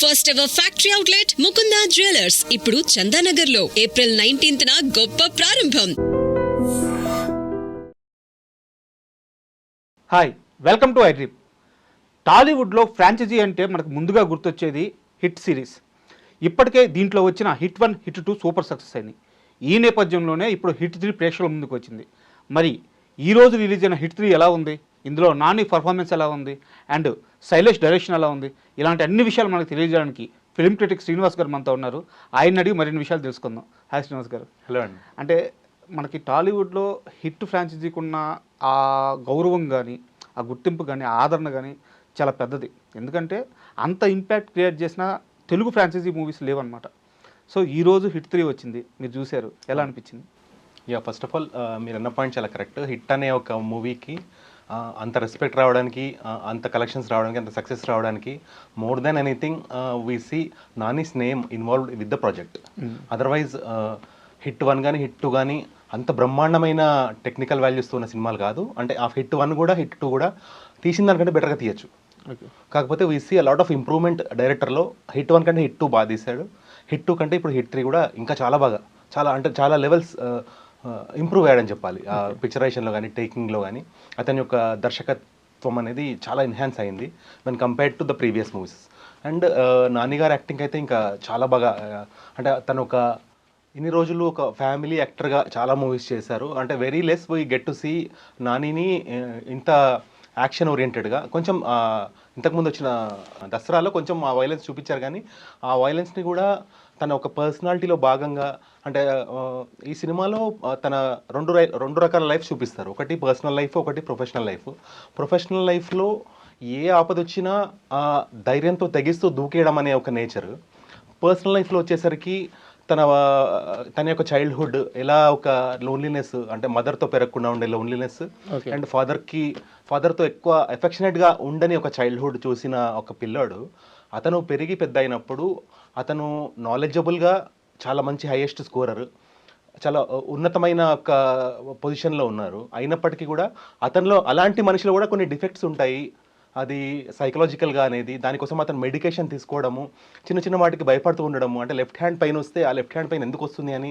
First ever factory outlet Mukunda jewellers ఇప్పుడు చందానగర్ లో April 19th గొప్ప ప్రారంభం. Hi, welcome to iDream. టాలీవుడ్లో ఫ్రాంచైజీ అంటే మనకు ముందుగా గుర్తొచ్చేది హిట్ సిరీస్. ఇప్పటికే దీంట్లో వచ్చిన హిట్ 1, హిట్ 2 సూపర్ సక్సెస్ అయింది. ఈ నేపథ్యంలోనే ఇప్పుడు హిట్ 3 ప్రేక్షకుల ముందుకు వచ్చింది. మరి ఈరోజు రిలీజ్ అయిన హిట్ 3 ఎలా ఉంది, ఇందులో నాని పర్ఫార్మెన్స్ ఎలా ఉంది, అండ్ శైలేష్ డైరెక్షన్ ఎలా ఉంది, ఇలాంటి అన్ని విషయాలు మనకు తెలియజేయడానికి ఫిల్మ్ క్రిటిక్ శ్రీనివాస్ గారు మనతో ఉన్నారు. ఆయన అడిగి మరిన్ని విషయాలు తెలుసుకుందాం. హాయ్ శ్రీనివాస్ గారు. హలో అండి. అంటే మనకి టాలీవుడ్లో హిట్ ఫ్రాంచైజీకి ఉన్న ఆ గౌరవం కానీ, ఆ గుర్తింపు కానీ, ఆదరణ కానీ చాలా పెద్దది. ఎందుకంటే అంత ఇంపాక్ట్ క్రియేట్ చేసిన తెలుగు ఫ్రాంచైజీ మూవీస్ లేవన్నమాట. సో ఈరోజు హిట్ 3 వచ్చింది, మీరు చూశారు, ఎలా అనిపించింది? ఫస్ట్ ఆఫ్ ఆల్ మీరు అన్న పాయింట్ చాలా కరెక్ట్. హిట్ అనే ఒక మూవీకి అంత రెస్పెక్ట్ రావడానికి, అంత కలెక్షన్స్ రావడానికి, అంత సక్సెస్ రావడానికి more than anything we see Nani's name involved with the project. Otherwise hit 1 కానీ హిట్ 2 కానీ అంత బ్రహ్మాండమైన టెక్నికల్ వాల్యూస్తో ఉన్న సినిమాలు కాదు. అంటే ఆ హిట్ 1 కూడా హిట్ 2 కూడా తీసిన దానికంటే బెటర్గా తీయచ్చు. కాకపోతే we see lot of improvement డైరెక్టర్లో. హిట్ 1 కంటే హిట్ 2 బాగా తీశాడు. హిట్ 2 కంటే ఇప్పుడు హిట్ 3 కూడా ఇంకా చాలా బాగా, చాలా లెవెల్స్ ఇంప్రూవ్ అయ్యాడని చెప్పాలి. పిక్చరైజేషన్లో కానీ, టేకింగ్లో కానీ అతని యొక్క దర్శకత్వం అనేది చాలా ఎన్హాన్స్ అయింది when compared to the previous movies. And Nani గారి యాక్టింగ్ అయితే ఇంకా చాలా బాగా, అంటే తను ఒక ఇన్ని రోజులు ఒక ఫ్యామిలీ యాక్టర్గా చాలా మూవీస్ చేశారు. అంటే very less we get to see నానిని ఇంత యాక్షన్ ఓరియంటెడ్గా. కొంచెం ఇంతకుముందు వచ్చిన దసరాలో కొంచెం ఆ వైలెన్స్ చూపించారు, కానీ ఆ వైలెన్స్ని కూడా తన ఒక పర్సనాలిటీలో భాగంగా, అంటే ఈ సినిమాలో తన రెండు రకాల లైఫ్ చూపిస్తారు. ఒకటి పర్సనల్ లైఫ్, ఒకటి ప్రొఫెషనల్ లైఫ్. ప్రొఫెషనల్ లైఫ్లో ఏ ఆపద వచ్చినా ధైర్యంతో తెగిస్తూ దూకేయడం అనే ఒక నేచర్. పర్సనల్ లైఫ్లో వచ్చేసరికి తన యొక్క చైల్డ్హుడ్ ఎలా ఒక లోన్లీనెస్, అంటే మదర్తో పెరగకుండా ఉండే లోన్లీనెస్, అండ్ ఫాదర్తో ఎక్కువ ఎఫెక్షనేట్గా ఉండని ఒక చైల్డ్హుడ్ చూసిన ఒక పిల్లాడు అతను పెరిగి పెద్ద అయినప్పుడు అతను నాలెడ్జబుల్గా చాలా మంచి హైయెస్ట్ స్కోరర్, చాలా ఉన్నతమైన ఒక పొజిషన్లో ఉన్నారు. అయినప్పటికీ కూడా అతనిలో అలాంటి మనిషిలో కూడా కొన్ని డిఫెక్ట్స్ ఉంటాయి. అది సైకలాజికల్గా అనేది, దానికోసం అతను మెడికేషన్ తీసుకోవడము, చిన్న వాటికి భయపడుతూ ఉండడము. అంటే లెఫ్ట్ హ్యాండ్ పెయిన్ వస్తే ఆ లెఫ్ట్ హ్యాండ్ పెయిన్ ఎందుకు వస్తుంది అని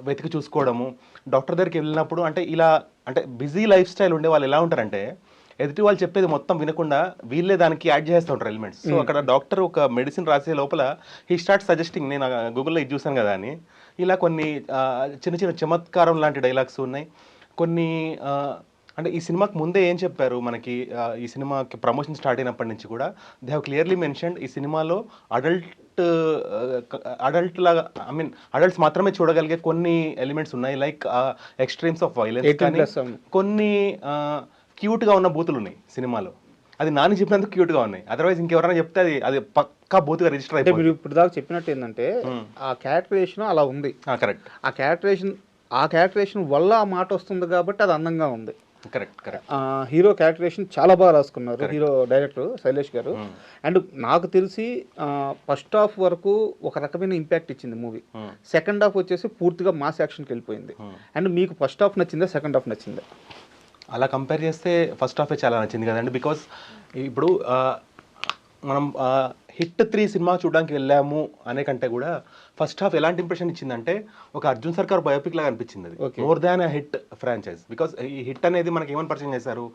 వెతికి చూసుకోవడము. డాక్టర్ దగ్గరికి వెళ్ళినప్పుడు అంటే ఇలా, అంటే బిజీ లైఫ్ స్టైల్ ఉండే వాళ్ళు ఎలా ఉంటారంటే ఎదుటి వాళ్ళు చెప్పేది మొత్తం వినకుండా వీళ్ళే దానికి యాడ్ చేస్తూ ఉంటారు ఎలిమెంట్స్. సో అక్కడ డాక్టర్ ఒక మెడిసిన్ రాసే లోపల హీ స్టార్ట్ సజెస్టింగ్, నేను గూగుల్లో ఇది చూసాను కదా అని. ఇలా కొన్ని చిన్న చమత్కారం లాంటి డైలాగ్స్ ఉన్నాయి. కొన్ని అంటే ఈ సినిమాకి ముందే ఏం చెప్పారు మనకి, ఈ సినిమాకి ప్రమోషన్ స్టార్ట్ అయినప్పటి నుంచి కూడా దే హ్యావ్ క్లియర్లీ మెన్షన్డ్ ఈ సినిమాలో అడల్ట్ లాగా, ఐ మీన్ అడల్ట్స్ మాత్రమే చూడగలిగే కొన్ని ఎలిమెంట్స్ ఉన్నాయి. లైక్ ఎక్స్ట్రీమ్స్ ఆఫ్ వైలెన్స్, కానీ కొన్ని క్యూట్గా ఉన్న బూతులు ఉన్నాయి సినిమాలో. అది నాని చెప్పినందుకు క్యూట్గా ఉన్నాయి. అదర్వైజ్ ఇంకెవరైనా చెప్తే అది పక్కా బూతుగా రిజిస్టర్ అయిపోయింది. మీరు ఇప్పుడు దాకా చెప్పినట్టు ఏంటంటే ఆ క్యారెక్టరేషన్ అలా ఉంది. కరెక్ట్. ఆ క్యారెక్టరేషన్ వల్ల ఆ మాట వస్తుంది కాబట్టి అది అందంగా ఉంది. కరెక్ట్. హీరో క్యారెక్టరేషన్ చాలా బాగా రాసుకున్నారు హీరో డైరెక్టర్ శైలేష్ గారు. అండ్ నాకు తెలిసి ఫస్ట్ హాఫ్ వరకు ఒక రకమైన ఇంపాక్ట్ ఇచ్చింది మూవీ. సెకండ్ హాఫ్ వచ్చేసి పూర్తిగా మాస్ యాక్షన్కి వెళ్ళిపోయింది. అండ్ మీకు ఫస్ట్ హాఫ్ నచ్చిందా, సెకండ్ హాఫ్ నచ్చిందా? అలా కంపేర్ చేస్తే ఫస్ట్ హాఫే చాలా నచ్చింది కదండి. బికాస్ ఇప్పుడు మనం హిట్ 3 సినిమా చూడడానికి వెళ్ళాము అనే కంటే కూడా ఫస్ట్ హాఫ్ ఎలాంటి ఇంప్రెషన్ ఇచ్చిందంటే ఒక అర్జున్ సర్కార్ బయోపిక్ లాగా అనిపించింది. అది more than a hit franchise. Because ఈ హిట్ అనేది మనకి ఏమని పరిచయం చేశారు,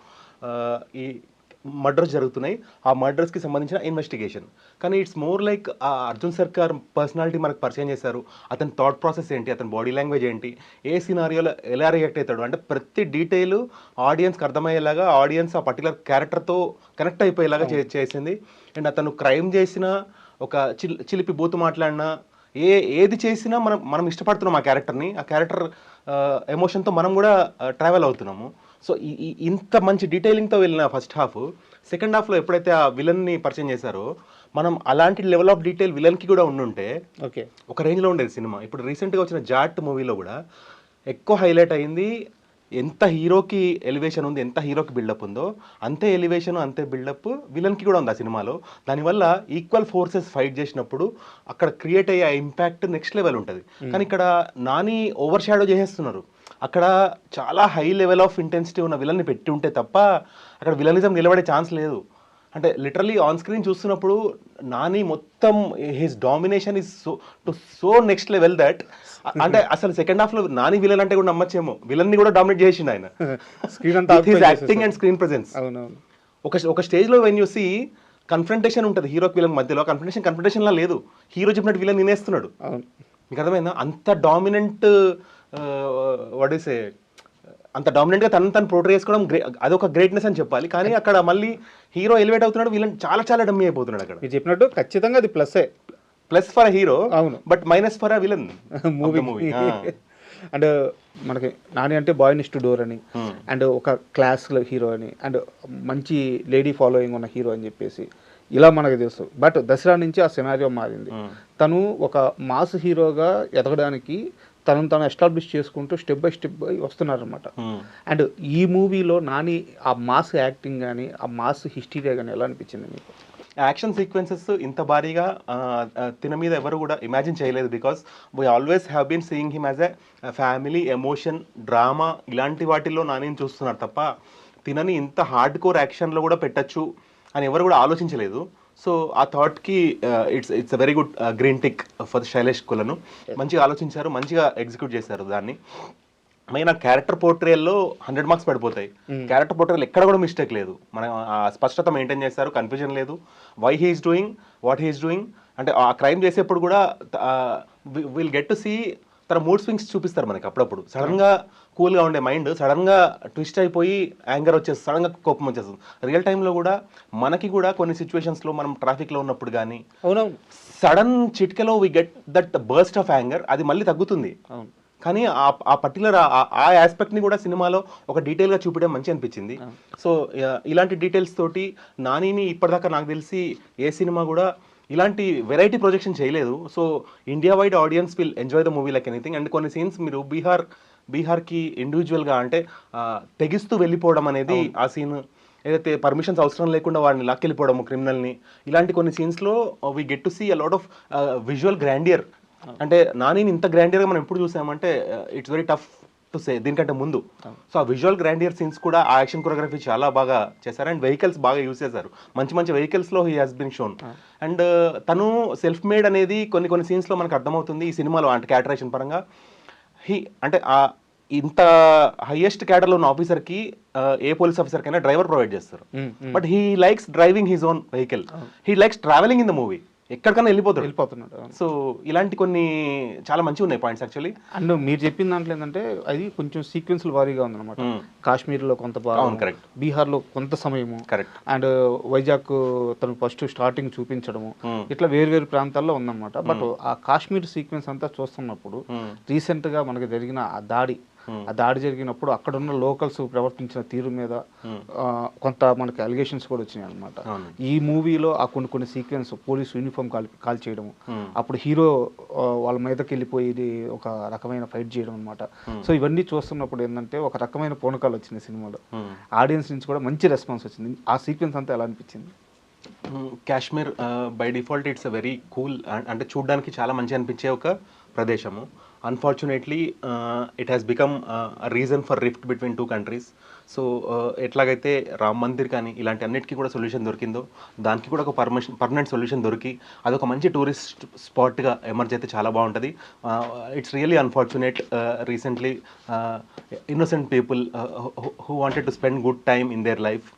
ఈ మర్డర్స్ జరుగుతున్నాయి, ఆ మర్డర్స్కి సంబంధించిన ఇన్వెస్టిగేషన్. కానీ ఇట్స్ మోర్ లైక్ ఆ అర్జున్ సర్కార్ పర్సనాలిటీ మనకు పరిచయం చేశారు. అతని థాట్ ప్రాసెస్ ఏంటి, అతని బాడీ లాంగ్వేజ్ ఏంటి, ఏ సినారియోలో ఎలా రియాక్ట్ అవుతాడు, అంటే ప్రతి డీటెయిల్ ఆడియన్స్కి అర్థమయ్యేలాగా, ఆడియన్స్ ఆ పర్టికులర్ క్యారెక్టర్తో కనెక్ట్ అయిపోయేలాగా చేసింది. అండ్ అతను క్రైమ్ చేసిన, ఒక చిలిపి బూతు మాట్లాడినా, ఏది చేసినా మనం ఇష్టపడుతున్నాం ఆ క్యారెక్టర్ని. ఆ క్యారెక్టర్ ఎమోషన్తో మనం కూడా ట్రావెల్ అవుతున్నాము. సో ఇంత మంచి డీటెయిలింగ్తో వెళ్ళిన ఫస్ట్ హాఫ్, సెకండ్ హాఫ్లో ఎప్పుడైతే ఆ విలన్ని పరిచయం చేశారో మనం అలాంటి లెవెల్ ఆఫ్ డీటెయిల్ విలన్కి కూడా ఉండుంటే ఒక రేంజ్లో ఉండేది సినిమా. ఇప్పుడు రీసెంట్గా వచ్చిన జాట్ మూవీలో కూడా ఎక్కువ హైలైట్ అయింది ఎంత హీరోకి ఎలివేషన్ ఉంది, ఎంత హీరోకి బిల్డప్ ఉందో అంతే ఎలివేషన్, అంతే బిల్డప్ విలన్కి కూడా ఉంది ఆ సినిమాలో. దానివల్ల ఈక్వల్ ఫోర్సెస్ ఫైట్ చేసినప్పుడు అక్కడ క్రియేట్ అయ్యే ఇంపాక్ట్ నెక్స్ట్ లెవెల్ ఉంటుంది. కానీ ఇక్కడ నాని ఓవర్ షాడో చేసేస్తున్నారు. అక్కడ చాలా హై లెవెల్ ఆఫ్ ఇంటెన్సిటీ ఉన్న విలన్ని పెట్టి ఉంటే తప్ప అక్కడ విలనిజం నిలబడే ఛాన్స్ లేదు. అంటే లిటరలీ ఆన్ స్క్రీన్ చూస్తున్నప్పుడు నాని మొత్తం his domination is so next level that అంటే అసలు సెకండ్ హాఫ్ లో నాని విలన్ అంటే కూడా నమ్మచ్చేమో, విలన్ ని కూడా డామినేట్ చేసిండు ఆయన స్క్రీన్ అంతా యాక్టింగ్ అండ్ స్క్రీన్ ప్రెజెన్స్. అవునవును. ఒక స్టేజ్ లో వెన్ యూ సీ కన్ఫ్రంటేషన్ ఉంటుంది హీరోకి విలన్ మధ్యలో, కన్ఫ్రంటేషన్ లా లేదు, హీరో చెప్పినట్టు విలన్ వినేస్తున్నాడు. అవును. మీకు అర్థమైందా? అంత డామినెంట్ వాట్ ఈస్ అంత డామినెంట్ గా తను పోర్ట్రే చేసుకోవడం అదొక గ్రేట్నెస్ అని చెప్పాలి. కానీ అక్కడ మళ్ళీ హీరో ఎలివేట్ అవుతున్నాడు, విలన్ చాలా చాలా డమ్మీ అయిపోతున్నాడు అక్కడ. మీరు చెప్పినట్టు ఖచ్చితంగా అది ప్లస్సే, ప్లస్ ఫర్ హీరో, అవును, but minus for villain movie. And మనకి నాని అంటే బాయ్ నెక్స్ట్ డోర్ అని, అండ్ ఒక క్లాస్ హీరో అని, అండ్ మంచి లేడీ ఫాలోయింగ్ ఉన్న హీరో అని చెప్పేసి ఇలా మనకు తెలుసు. బట్ దసరా నుంచి ఆ సినారియో మారింది. తను ఒక మాస్ హీరోగా ఎదగడానికి తను ఎస్టాబ్లిష్ చేసుకుంటూ స్టెప్ బై వస్తున్నారనమాట. అండ్ ఈ మూవీలో నాని ఆ మాస్ యాక్టింగ్ కానీ ఆ మాస్ హిస్టరీ కానీ ఎలా అనిపించింది మీకు? యాక్షన్ సీక్వెన్సెస్ ఇంత భారీగా తిన మీద ఎవరు కూడా ఇమాజిన్ చేయలేదు. Because we always have been seeing him as a family, emotion, drama ఇలాంటి వాటిల్లో నాని చూస్తున్నారు తప్ప తినని ఇంత హార్డ్ కోర్ యాక్షన్లో కూడా పెట్టచ్చు అని ఎవరు కూడా ఆలోచించలేదు. సో ఆ థాట్కి it's a very good green tick for Sailesh Kolanu. మంచిగా ఆలోచించారు, మంచిగా ఎగ్జిక్యూట్ చేశారు దాన్ని. మెయిన్ ఆ క్యారెక్టర్ పోర్ట్రేల్లో 100 మార్క్స్ పడిపోతాయి. క్యారెక్టర్ పోర్ట్రేల్ ఎక్కడ కూడా మిస్టేక్ లేదు, మన స్పష్టత మెయింటైన్ చేస్తారు, కన్ఫ్యూజన్ లేదు. Why he's doing what he's doing అంటే ఆ క్రైమ్ చేసేప్పుడు కూడా విల్ గెట్ టు సీ తన మూడ్ స్వింగ్స్ చూపిస్తారు మనకి. అప్పుడప్పుడు సడన్గా కూల్గా ఉండే మైండ్ సడన్గా ట్విస్ట్ అయిపోయి యాంగర్ వచ్చేస్తుంది, సడన్గా కోపం వచ్చేస్తుంది. రియల్ టైంలో కూడా మనకి కూడా కొన్ని సిచ్యువేషన్స్లో మనం ట్రాఫిక్లో ఉన్నప్పుడు కానీ సడన్ చిటికలో we get that burst of anger, అది మళ్ళీ తగ్గుతుంది. కానీ ఆ పర్టికులర్ ఆ ఆస్పెక్ట్ని కూడా సినిమాలో ఒక డీటెయిల్గా చూపించడం మంచి అనిపించింది. సో ఇలాంటి డీటెయిల్స్ తోటి నానిని ఇప్పటిదాకా నాకు తెలిసి ఏ సినిమా కూడా ఇలాంటి వెరైటీ ప్రొజెక్షన్ చేయలేదు. So India wide audience will enjoy the movie like anything. And కొన్ని సీన్స్ మీరు బీహార్కి ఇండివిజువల్గా అంటే తెగిస్తూ వెళ్ళిపోవడం అనేది, ఆ సీన్ ఏదైతే పర్మిషన్స్ అవసరం లేకుండా వాడిని లాక్కెళ్ళిపోవడము క్రిమినల్ని, ఇలాంటి కొన్ని సీన్స్లో we get to see a lot of visual grandeur. అంటే నానిని ఇంత గ్రాండియర్గా మనం ఎప్పుడు చూసామంటే it's very tough to say దీనికంటే ముందు. సో ఆ విజువల్ గ్రాండియర్ సీన్స్ కూడా ఆ యాక్షన్ కొరియోగ్రఫీ చాలా బాగా చేశారు. అండ్ వెహికల్స్ బాగా యూజ్ చేశారు, మంచి మంచి వెహికల్స్లో he has been shown. And తను సెల్ఫ్ మేడ్ అనేది కొన్ని సీన్స్లో మనకు అర్థమవుతుంది ఈ సినిమాలో. అంటే క్యారెక్టరేషన్ పరంగా అంటే ఇంత హైయెస్ట్ క్యాడర్లో ఉన్న ఆఫీసర్కి ఏ పోలీస్ ఆఫీసర్కైనా డ్రైవర్ ప్రొవైడ్ చేస్తారు. But he likes driving his own vehicle, he likes travelling in the movie, ఎక్కడికైనా వెళ్ళిపోతున్నాడు. సో ఇలాంటి కొన్ని చాలా మంచిగా ఉన్నాయి పాయింట్స్ యాక్చువల్లీ. అండ్ మీరు చెప్పిన దాంట్లో ఏంటంటే అది కొంచెం సీక్వెన్స్ల వారీగా ఉందన్నమాట. కాశ్మీర్లో కొంత భాగం, కరెక్ట్, బీహార్లో కొంత సమయము, కరెక్ట్, అండ్ వైజాగ్ తను ఫస్ట్ స్టార్టింగ్ చూపించడము, ఇట్లా వేరు ప్రాంతాల్లో ఉందన్నమాట. బట్ ఆ కాశ్మీర్ సీక్వెన్స్ అంతా చూస్తున్నప్పుడు రీసెంట్గా మనకి జరిగిన ఆ దాడి జరిగినప్పుడు అక్కడ ఉన్న లోకల్స్ ప్రవర్తించిన తీరు మీద కొంత మనకి అలిగేషన్స్ కూడా వచ్చినాయి అనమాట. ఈ మూవీలో ఆ కొన్ని సీక్వెన్స్ పోలీస్ యూనిఫామ్ కాల్ చేయడం, అప్పుడు హీరో వాళ్ళ మీదకి వెళ్ళిపోయి ఒక రకమైన ఫైట్ చేయడం అనమాట. సో ఇవన్నీ చూస్తున్నప్పుడు ఏంటంటే ఒక రకమైన పూనకాలు వచ్చినాయి సినిమాలో. ఆడియన్స్ నుంచి కూడా మంచి రెస్పాన్స్ వచ్చింది. ఆ సీక్వెన్స్ అంతా ఎలా అనిపించింది? Kashmir by default it's a very cool, అంటే చూడడానికి చాలా మంచి అనిపించే ఒక ప్రదేశము. Unfortunately it has become reason for rift between two countries. So ఎట్లాగైతే రామ్ మందిర్ కానీ ఇలాంటి అన్నిటికీ కూడా సొల్యూషన్ దొరికిందో దానికి కూడా ఒక పర్మనెంట్ సొల్యూషన్ దొరికి అదొక మంచి టూరిస్ట్ స్పాట్గా ఎమర్జ్ అయితే చాలా బాగుంటుంది. It's really unfortunate recently innocent people who wanted to spend good time in their life,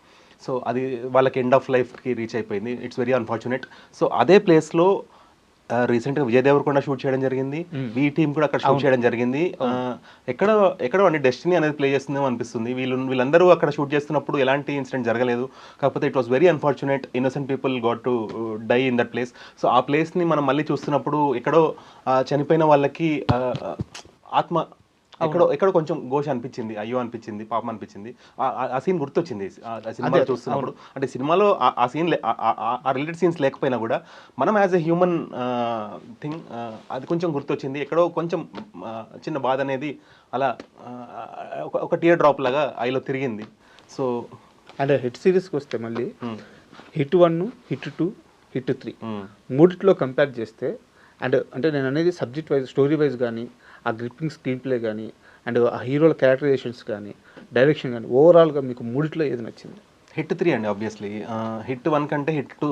so అది వాళ్ళకి ఎండ్ ఆఫ్ లైఫ్కి రీచ్ అయిపోయింది. It's very unfortunate. సో అదే ప్లేస్లో రీసెంట్గా విజయ్ దేవరకొండ షూట్ చేయడం జరిగింది, ఈ టీం కూడా అక్కడ షూట్ చేయడం జరిగింది. ఎక్కడో అన్ని డెస్టినీ అనేది ప్లే చేస్తుందేమో అనిపిస్తుంది. వీళ్ళందరూ అక్కడ షూట్ చేస్తున్నప్పుడు ఎలాంటి ఇన్సిడెంట్ జరగలేదు. కాకపోతే it was very unfortunate, innocent people got to die in that place. So ఆ ప్లేస్ని మనం మళ్ళీ చూస్తున్నప్పుడు ఎక్కడో చనిపోయిన వాళ్ళకి ఆత్మ ఎక్కడో కొంచెం ఘోష అనిపించింది, అయ్యో అనిపించింది, పాపం అనిపించింది. ఆ సీన్ గుర్తొచ్చింది ఆ సినిమాలో చూస్తున్నప్పుడు. అంటే సినిమాలో ఆ సీన్ ఆ రిలేటెడ్ సీన్స్ లేకపోయినా కూడా మనం యాజ్ ఎ హ్యూమన్ థింగ్ అది కొంచెం గుర్తొచ్చింది. ఎక్కడో కొంచెం చిన్న బాధ అనేది అలా ఒక టియర్ డ్రాప్ లాగా ఐలో తిరిగింది. సో అంటే హిట్ సిరీస్కి వస్తే మళ్ళీ హిట్ 1, హిట్ 2, హిట్ 3 మూడిట్లో కంపేర్ చేస్తే అంటే నేను అనేది సబ్జెక్ట్ వైజ్, స్టోరీ వైజ్ కానీ, ఆ గ్రిప్పింగ్ స్క్రీన్ ప్లే కానీ, అండ్ ఆ హీరోల క్యారెక్టరైజేషన్స్ కానీ, డైరెక్షన్ కానీ, ఓవరాల్గా మీకు మూడిట్లో ఏది నచ్చింది? హిట్ 3 అండి ఆబ్వియస్లీ. హిట్ 1 కంటే hit 2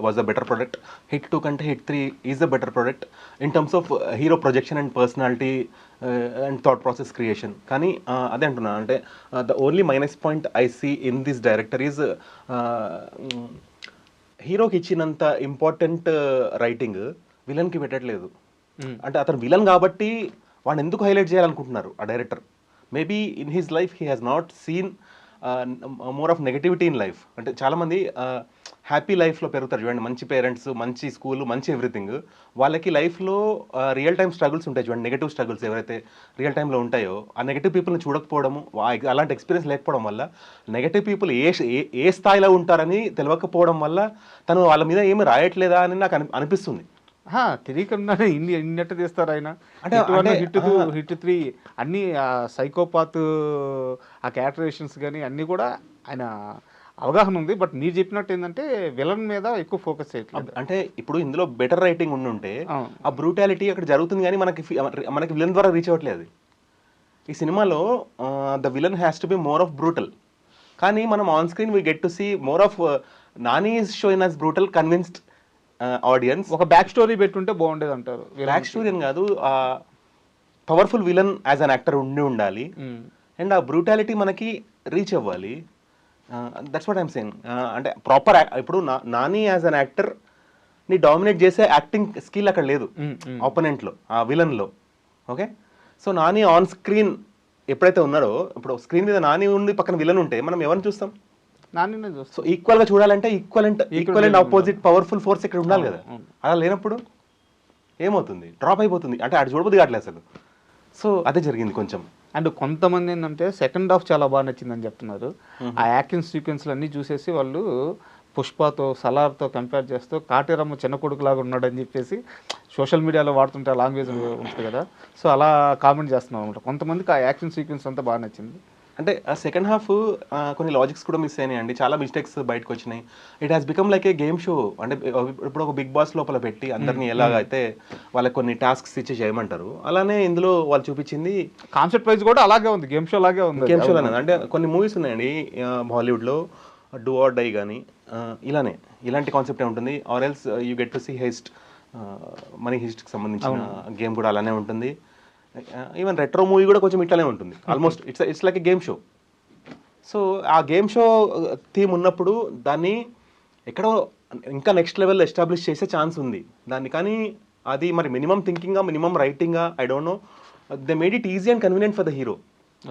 was a better product. Hit 2 కంటే hit 3 is a better product in terms of hero projection and personality and thought process creation. కానీ అదే అంటున్నా, అంటే the only minus point I see in this director is హీరోకి ఇచ్చినంత important writing విలన్కి పెట్టట్లేదు. అంటే అతను విలన్ కాబట్టి వాడిని ఎందుకు హైలైట్ చేయాలనుకుంటున్నారు ఆ director? Maybe in his life he has not seen more of negativity in life. అంటే చాలామంది హ్యాపీ లైఫ్లో పెరుగుతారు చూడండి, మంచి పేరెంట్స్, మంచి స్కూల్, మంచి ఎవ్రీథింగ్. వాళ్ళకి లైఫ్లో రియల్ టైమ్ స్ట్రగుల్స్ ఉంటాయి చూడండి, నెగటివ్ స్ట్రగుల్స్ ఎవరైతే రియల్ టైంలో ఉంటాయో ఆ నెగటివ్ పీపుల్ని చూడకపోవడము, అలాంటి ఎక్స్పీరియన్స్ లేకపోవడం వల్ల నెగటివ్ పీపుల్ ఏ స్థాయిలో ఉంటారని తెలియకపోవడం వల్ల తను వాళ్ళ మీద ఏమి రాయట్లేదా అని నాకు అనిపిస్తుంది. తెలియకుండా ఇన్నట్టు తీస్తారు ఆయన. అంటే హిట్ 2 హిట్ 3 అన్ని సైకోపాత్ ఆ క్యారెక్టరేషన్స్ కానీ అన్నీ కూడా ఆయన అవగాహన ఉంది. బట్ మీరు చెప్పినట్టు ఏంటంటే విలన్ మీద ఎక్కువ ఫోకస్ చేయట్లేదు. అంటే ఇప్పుడు ఇందులో బెటర్ రైటింగ్ ఉండుంటే ఆ బ్రూటాలిటీ అక్కడ జరుగుతుంది, కానీ మనకి విలన్ ద్వారా రీచ్ అవ్వట్లేదు. ఈ సినిమాలో the villain has to be more of brutal, కానీ మనం on screen we get to see more of Nani is shown as brutal convinced audience. ఒక బ్యాక్ స్టోరీ పెట్టుంటే బాగుండేది అంటారు. బ్యాక్ స్టోరీ అని కాదు, powerful villain as an actor ఉండాలి and ఆ బ్రూటాలిటీ మనకి రీచ్ అవ్వాలి. That's what I'm saying. అంటే ప్రాపర్ ఇప్పుడు నాని యాజ్ అన్ యాక్టర్ ని డామినేట్ చేసే యాక్టింగ్ స్కిల్ అక్కడ లేదు ఆపోనెంట్లో, ఆ విలన్లో. Okay, so Nani on screen ఎప్పుడైతే ఉన్నాడో, ఇప్పుడు స్క్రీన్ మీద నాని ఉండి పక్కన విలన్ ఉంటే మనం ఎవరిని చూస్తాం? నాని చూస్తాం. సో ఈక్వల్గా చూడాలంటే equal and opposite powerful force ఇక్కడ ఉండాలి కదా. అలా లేనప్పుడు ఏమవుతుంది? డ్రాప్ అయిపోతుంది. అంటే అటు చూడబోద్ది కావట్లేదు అసలు. సో అదే జరిగింది కొంచెం. అండ్ కొంతమంది ఏంటంటే సెకండ్ హాఫ్ చాలా బాగా నచ్చిందని చెప్తున్నారు. ఆ యాక్షన్ సీక్వెన్స్లు అన్నీ చూసేసి వాళ్ళు పుష్పతో, సలార్తో కంపేర్ చేస్తూ కాటేరమ్మ చిన్న కొడుకులాగా ఉన్నాడని చెప్పేసి సోషల్ మీడియాలో వాడుతుంటే లాంగ్వేజ్ ఉంటుంది కదా, సో అలా కామెంట్ చేస్తున్నాం అనమాట. కొంతమందికి ఆ యాక్షన్ సీక్వెన్స్ అంతా బాగా నచ్చింది. అంటే ఆ సెకండ్ హాఫ్ కొన్ని లాజిక్స్ కూడా మిస్ అయినాయి అండి, చాలా మిస్టేక్స్ బయటకు వచ్చినాయి. It has become like A game show. అంటే ఇప్పుడు ఒక బిగ్ బాస్ లోపల పెట్టి అందరినీ ఎలాగైతే వాళ్ళకి కొన్ని టాస్క్స్ ఇచ్చి చేయమంటారు, అలానే ఇందులో వాళ్ళు చూపించింది కాన్సెప్ట్ వైజ్ కూడా అలాగే ఉంది, గేమ్ షో లాగే ఉంది. గేమ్ షో అనేది అంటే కొన్ని మూవీస్ ఉన్నాయండి బాలీవుడ్లో, డూ ఆర్ డై కానీ ఇలాంటి కాన్సెప్టే ఉంటుంది. Or else you get to see heist, money హెస్ట్కి సంబంధించిన గేమ్ కూడా అలానే ఉంటుంది. ఈవెన్ రెట్రో మూవీ కూడా కొంచెం ఇట్లానే ఉంటుంది. Almost it's like a game show. So ఆ గేమ్ షో థీమ్ ఉన్నప్పుడు దాన్ని ఎక్కడో ఇంకా నెక్స్ట్ లెవెల్ ఎస్టాబ్లిష్ చేసే ఛాన్స్ ఉంది దాన్ని. కానీ అది మరి మినిమం థింకింగా, మినిమం రైటింగా, I don't know. They made it easy and convenient for the hero.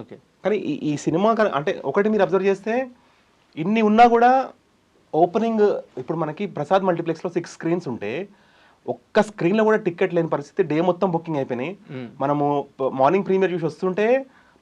Okay, కానీ ఈ సినిమా అంటే ఒకటి మీరు అబ్జర్వ్ చేస్తే ఇన్ని ఉన్నా కూడా ఓపెనింగ్, ఇప్పుడు మనకి ప్రసాద్ మల్టీప్లెక్స్లో 6 స్క్రీన్స్ ఉంటే ఒక్క స్క్రీన్లో కూడా టికెట్ లేని పరిస్థితి, డే మొత్తం బుకింగ్ అయిపోయినాయి. మనము మార్నింగ్ ప్రీమియర్ చూసి వస్తుంటే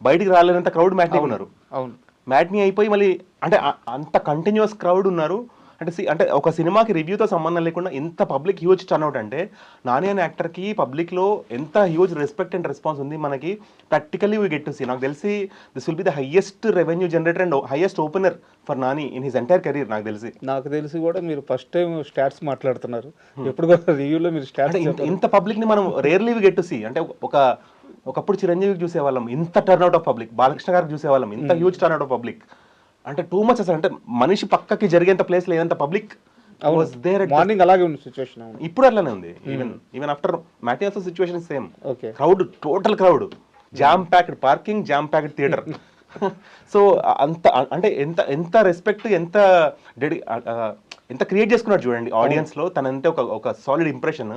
బయటికి రాలేనంత క్రౌడ్ మ్యాట్నీ ఉన్నారు. అవును, మ్యాట్నీ అయిపోయి మళ్ళీ అంటే అంత కంటిన్యూస్ క్రౌడ్ ఉన్నారు. అంటే ఒక సినిమాకి రివ్యూతో సంబంధం లేకుండా ఎంత పబ్లిక్ హ్యూజ్ టర్న్అవుట్ అంటే నాని అనే యాక్టర్కి పబ్లిక్లో ఎంత హ్యూజ్ రెస్పెక్ట్ అండ్ రెస్పాన్స్ ఉంది మనకి. Practically we get to see. నాకు తెలిసి this will be the highest revenue generator and highest opener for Nani in his entire career. నాకు తెలిసి కూడా మీరు ఫస్ట్ టైం స్టాట్స్ మాట్లాడుతున్నారు. ఎప్పుడు కూడా రివ్యూలో మీరు స్టాట్స్ ఇంత పబ్లిక్ని మనం rarely we get to see. అంటే ఒకప్పుడు చిరంజీవికి చూసేవాళ్ళం ఇంత టర్న్అవుట్ ఆఫ్ పబ్లిక్, బాలకృష్ణ గారికి చూసేవాళ్ళం ఇంత హ్యూజ్ టర్న్అవుట్ ఆఫ్ పబ్లిక్. అంటే టూ మచ్ అసలు, అంటే మనిషి పక్కకి జరిగేంత ప్లేస్ లేదంత పబ్లిక్ వాస్ దేర్. మార్నింగ్ అలాగే ఉంది సిచువేషన్. ఇప్పుడు అట్లానే ఉంది. Even after matinee also situation same. Okay, crowd, total crowd, jam packed parking, jam packed theatre. So అంత అంటే ఎంత రెస్పెక్ట్, ఎంత క్రియేట్ చేసుకున్నాడు చూడండి ఆడియన్స్ లో. తనంటే ఒక సాలిడ్ ఇంప్రెషన్,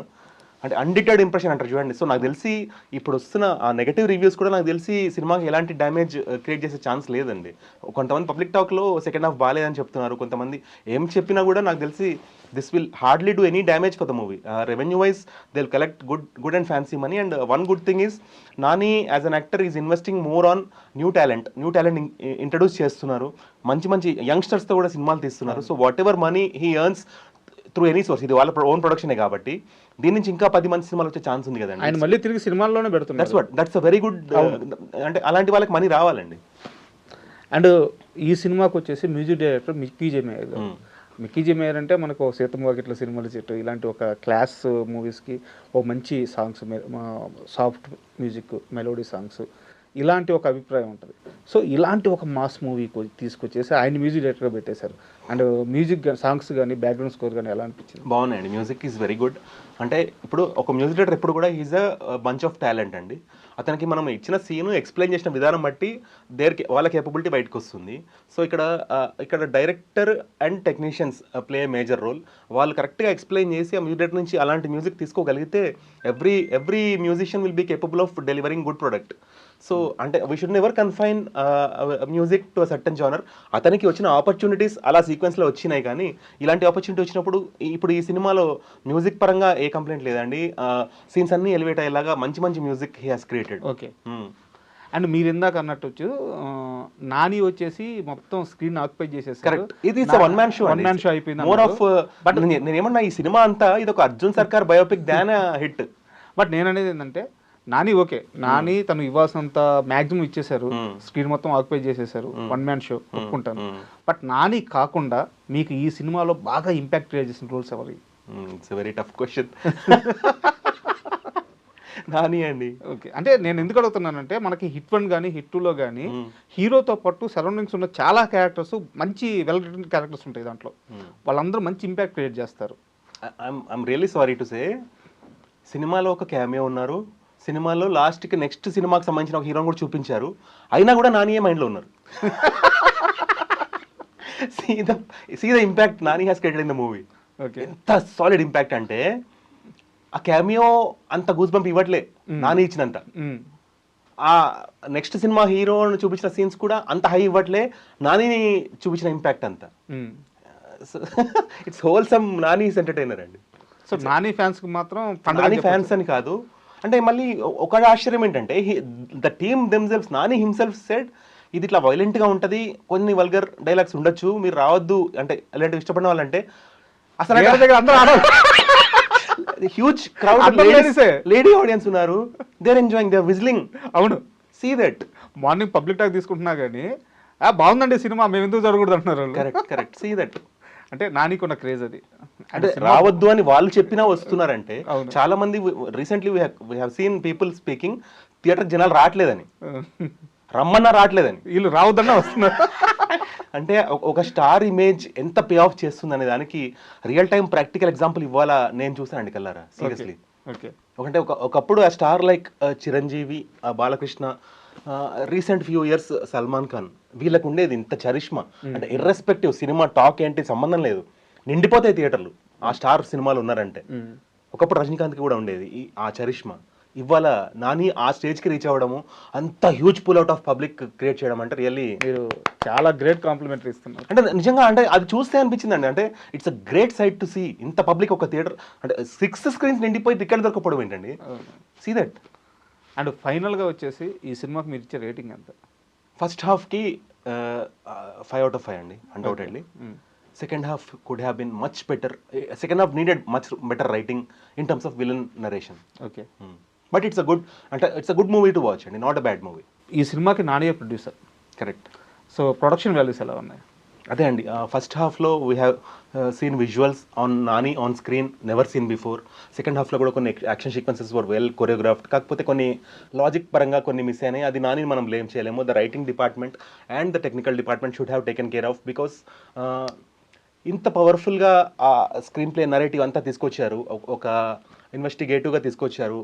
అంటే అన్డిటర్డ్ ఇంప్రెషన్ అంటారు చూడండి. సో నాకు తెలిసి ఇప్పుడు వస్తున్న ఆ నెగటివ్ రివ్యూస్ కూడా నాకు తెలిసి సినిమాకి ఎలాంటి డ్యామేజ్ క్రియేట్ చేసే ఛాన్స్ లేదండి. కొంతమంది పబ్లిక్ టాక్లో సెకండ్ హాఫ్ బాగాలేదని చెప్తున్నారు, కొంతమంది ఏం చెప్పినా కూడా నాకు తెలిసి this will hardly do any damage for the movie. Revenue wise they will collect good and fancy money. And one good thing is Nani as an actor is investing more on new talent introduce చేస్తున్నారు. మంచి యంగ్స్టర్స్తో కూడా సినిమాలు తీస్తున్నారు. So what ever money he earns through any source, ఇది వాళ్ళ own ప్రొడక్షనే కాబట్టి దీని నుంచి ఇంకా 10 మంది సినిమాలు వచ్చే ఛాన్స్ ఉంది కదండి. ఆయన మళ్ళీ తిరిగి సినిమాల్లోనే పెడుతున్నారు. That's a very good. అంటే అలాంటి వాళ్ళకి మనీ రావాలండి. అండ్ ఈ సినిమాకి వచ్చేసి మ్యూజిక్ డైరెక్టర్ మిక్కీ జే మేయర్. మిక్కీ జే మేయర్ అంటే మనకు సీతమ్మ వాకిట్ల సినిమాల చెట్టు ఇలాంటి ఒక క్లాస్ మూవీస్కి ఓ మంచి songs, soft music, melody songs ఇలాంటి ఒక అభిప్రాయం ఉంటుంది. సో ఇలాంటి ఒక మాస్ మూవీ తీసుకొచ్చేసి ఆయన మ్యూజిక్ డైరెక్టర్గా పెట్టేశారు. అండ్ మ్యూజిక్ సాంగ్స్ కానీ బ్యాక్గ్రౌండ్ స్కోర్ కానీ ఎలా అనిపించింది? బాగున్నాయండి, మ్యూజిక్ ఈజ్ వెరీ గుడ్. అంటే ఇప్పుడు ఒక మ్యూజిక్ డైరెక్టర్ ఎప్పుడు కూడా is a bunch of talent అండి. అతనికి మనం ఇచ్చిన సీను ఎక్స్ప్లెయిన్ చేసిన విధానం బట్టి వాళ్ళ కేపబిలిటీ బయటకు వస్తుంది. సో ఇక్కడ director and technicians play major role. వాళ్ళు కరెక్ట్గా ఎక్స్ప్లెయిన్ చేసి ఆ మ్యూజిక్ డైరెక్టర్ నుంచి అలాంటి మ్యూజిక్ తీసుకోగలిగితే every musician will be capable of delivering good product. So అంటే we should never confine music to a certain genre. అతనికి వచ్చిన ఆపర్చునిటీస్ అలా సీక్వెన్స్లో వచ్చినాయి, కానీ ఇలాంటి ఆపర్చునిటీ వచ్చినప్పుడు ఇప్పుడు ఈ సినిమాలో మ్యూజిక్ పరంగా ఏ కంప్లైంట్ లేదండి. సీన్స్ అన్ని ఎలివేట్ అయ్యేలాగా మంచి మంచి music he has created. Okay. And మీరు ఇందాక అన్నట్టు నాని వచ్చేసి మొత్తం స్క్రీన్ ఆక్యుపై చేసేసారు. కరెక్ట్, ఇది వన్ మ్యాన్ షో అయిపోయింది. మోర్ ఆఫ్ బట్ నేనేమన్నా ఈ సినిమా అంతా ఇది ఒక అర్జున్ సర్కార్ బయోపిక్ దాన్ హిట్. బట్ నేను అనేది ఏంటంటే నాని ఓకే, నాని తను ఇవ్వాల్సినంత మ్యాక్సిమం ఇచ్చేసారు, స్క్రీన్ మొత్తం ఆక్యుపై చేసేసారు, వన్ మ్యాన్ షో ఒప్పుకుంటాను. బట్ నాని కాకుండా మీకు ఈ సినిమాలో బాగా ఇంపాక్ట్ క్రియేట్ చేసిన రోల్స్ ఎవరి? It's very tough question. Nani అండి. ఓకే, అంటే నేను ఎందుకు అడుగుతున్నానంటే మనకి హిట్ 1 కానీ హిట్ 2లో కానీ హీరోతో పాటు సరౌండింగ్స్ ఉన్న చాలా క్యారెక్టర్స్ మంచి వెల్ రిటన్ క్యారెక్టర్స్ ఉంటాయి దాంట్లో. వాళ్ళందరూ మంచి ఇంపాక్ట్ క్రియేట్ చేస్తారు. I'm really sorry to say, సినిమాలో ఒక క్యామియో ఉన్నారు, సినిమాలో లాస్ట్కి నెక్స్ట్ సినిమాకి సంబంధించిన ఒక హీరోని కూడా చూపించారు, అయినా కూడా నానియే మైండ్లో ఉన్నారు. See the impact Nani has created in the movie. ఎంత సాలిడ్ ఇంపాక్ట్ అంటే ఆ క్యామియో అంత గూస్ బంప్ ఇవ్వట్లే నాని ఇచ్చినంత. ఆ నెక్స్ట్ సినిమా హీరోని చూపించిన సీన్స్ కూడా అంత హై ఇవ్వట్లే నానిని చూపించిన ఇంపాక్ట్ అంతా. It's wholesome Nani is entertainer అండి. సో నాని ఫ్యాన్స్కి మాత్రం నాని ఫ్యాన్స్ అని కాదు, అంటే మళ్ళీ ఒక ఆశ్చర్యం ఏంటంటే the team themselves, Nani himself said ఇది ఇట్లా వైలెంట్గా ఉంటుంది, కొన్ని వల్గర్ డైలాగ్స్ ఉండొచ్చు, మీరు రావద్దు అంటే అలాంటివి ఇష్టపడిన వాళ్ళంటే. అసలు హ్యూజ్ క్రౌడ్ లేడీ ఆడియన్స్ ఉన్నారు, they are enjoying, they are whistling. అవును, see that. Morning public talk తీసుకుంటున్నా కానీ బాగుందండి సినిమా, మేము ఎందుకు జరగకూడదు అంటున్నారు. Correct, see that. అంటే నానికి ఉన్న క్రేజ్ అది. అంటే రావద్దు అని వాళ్ళు చెప్పినా వస్తున్నారంటే. చాలా మంది recently we have seen people speaking theatre జనాలు రావట్లేదని, రమ్మన్నా రావట్లేదని, వీళ్ళు రావద్దన్నా వస్తున్నారు. అంటే ఒక స్టార్ ఇమేజ్ ఎంత పే ఆఫ్ చేస్తుంది అనే దానికి రియల్ టైం ప్రాక్టికల్ ఎగ్జాంపుల్ ఇవ్వాలా నేను చూసానండి కల్లారా, సీరియస్లీ. అంటే ఒకప్పుడు ఆ star like Chiranjeevi, Balakrishna, recent few years Salman Khan, వీళ్ళకు ఉండేది ఇంత చరిష్మా. అంటే ఇర్రెస్పెక్టివ్ సినిమా టాక్ ఏంటి సంబంధం లేదు, నిండిపోతాయి థియేటర్లు ఆ స్టార్ సినిమాలు ఉన్నారంటే. ఒకప్పుడు రజనీకాంత్కి కూడా ఉండేది ఆ చరిష్మా. ఇవాళ నాని ఆ స్టేజ్కి రీచ్ అవ్వడము, అంత huge pull out of public create చేయడం అంటే రియల్లీ మీరు చాలా గ్రేట్ కాంప్లిమెంటరీ ఇస్తున్నారు. అంటే నిజంగా అంటే అది చూస్తే అనిపించిందండి, అంటే it's a great sight to see. ఇంత పబ్లిక్ ఒక థియేటర్ అంటే 6 స్క్రీన్స్ నిండిపోయి టికెట్ దొరకపోవడం ఏంటండి, సీ దట్. అండ్ ఫైనల్గా వచ్చేసి ఈ సినిమాకి మీరు ఇచ్చే రేటింగ్ ఎంత? ఫస్ట్ హాఫ్కి 5 out of 5 అండి, undoubtedly. Second half could have been much better. Second half needed much better writing in terms of villain narration. Okay, but it's a good movie to watch అండి, not a bad movie. ఈ సినిమాకి నానియే producer. Correct. So production values ఎలా ఉన్నాయి? అదే అండి, first హాఫ్లో we have seen visuals on Nani on screen never seen before. Second హాఫ్లో కూడా కొన్ని action sequences were well choreographed, కాకపోతే కొన్ని లాజిక్ పరంగా కొన్ని మిస్ అయినాయి. అది నాని మనం బ్లేమ్ చేయలేము. The writing department and the technical department should have taken care of, because ఇంత పవర్ఫుల్గా ఆ స్క్రీన్ ప్లే నరేటివ్ అంతా తీసుకొచ్చారు, ఒక ఇన్వెస్టిగేటివ్గా తీసుకొచ్చారు.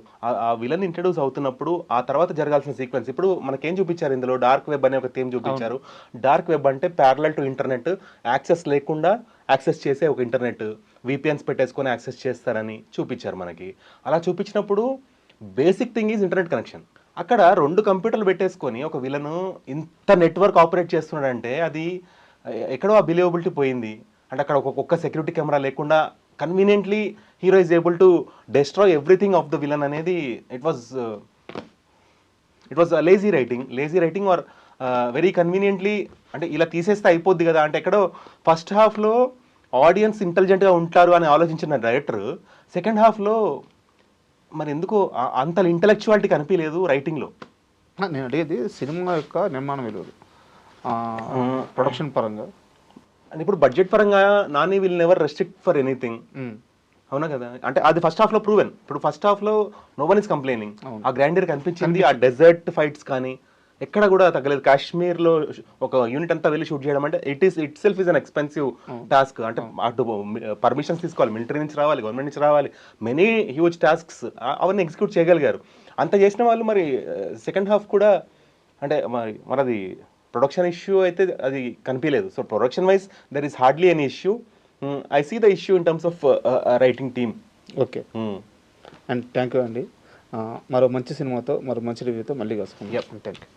ఆ విలన్ ఇంట్రడ్యూస్ అవుతున్నప్పుడు ఆ తర్వాత జరగాల్సిన సీక్వెన్స్ ఇప్పుడు మనకేం చూపించారు ఇందులో, డార్క్ వెబ్ అనే ఒక థీమ్ చూపించారు. డార్క్ వెబ్ అంటే ప్యారలల్ టు ఇంటర్నెట్, యాక్సెస్ లేకుండా యాక్సెస్ చేసే ఒక ఇంటర్నెట్, విపిఎన్స్ పెట్టేసుకొని యాక్సెస్ చేస్తారని చూపించారు మనకి. అలా చూపించినప్పుడు basic thing is internet connection. అక్కడ 2 కంప్యూటర్లు పెట్టేసుకొని ఒక విలను ఇంత నెట్వర్క్ ఆపరేట్ చేస్తున్నాడంటే అది ఎక్కడో ఆ బిలీవబిలిటీ పోయింది. అంటే అక్కడ ఒక్కొక్క సెక్యూరిటీ కెమెరా లేకుండా conveniently hero is able to destroy everything of the villain అనేది it was lazy writing or very conveniently. అంటే ఇలా తీసేస్తే అయిపోద్ది కదా అంటే ఎక్కడో ఫస్ట్ హాఫ్లో ఆడియన్స్ ఇంటెలిజెంట్గా ఉంటారు అని ఆలోచించిన డైరెక్టర్ సెకండ్ హాఫ్లో మరి ఎందుకో అంత ఇంటెలెక్చువాలిటీ కనిపించలేదు రైటింగ్లో. నేను అడిగేది సినిమా యొక్క నిర్మాణ విలువలు, ప్రొడక్షన్ పరంగా. అండ్ ఇప్పుడు బడ్జెట్ పరంగా Nani will never restrict for anything, అవునా కదా. అంటే అది ఫస్ట్ హాఫ్లో ప్రూవెన్. ఇప్పుడు ఫస్ట్ హాఫ్లో నో వన్ ఇస్ కంప్లైనింగ్, ఆ గ్రాండియర్ కనిపించింది, ఆ డెజర్ట్ ఫైట్స్ కానీ ఎక్కడ కూడా తగ్గలేదు. కాశ్మీర్లో ఒక యూనిట్ అంతా వెళ్ళి షూట్ చేయడం అంటే it self is an expensive task. అంటే అటు పర్మిషన్స్ తీసుకోవాలి, మిలిటరీ నుంచి రావాలి, గవర్నమెంట్ నుంచి రావాలి, మెనీ హ్యూజ్ టాస్క్స్ అవన్నీ ఎగ్జిక్యూట్ చేయగలిగారు. అంత చేసిన వాళ్ళు మరి సెకండ్ హాఫ్ కూడా అంటే మనది ప్రొడక్షన్ ఇష్యూ అయితే అది కనిపించలేదు. So production wise there is hardly any issue. I see the issue in terms of writing team. Okay and thank you అండి. మరో మంచి సినిమాతో మరో మంచి రివ్యూతో మళ్ళీ కలుసుకుందాం. Thank you.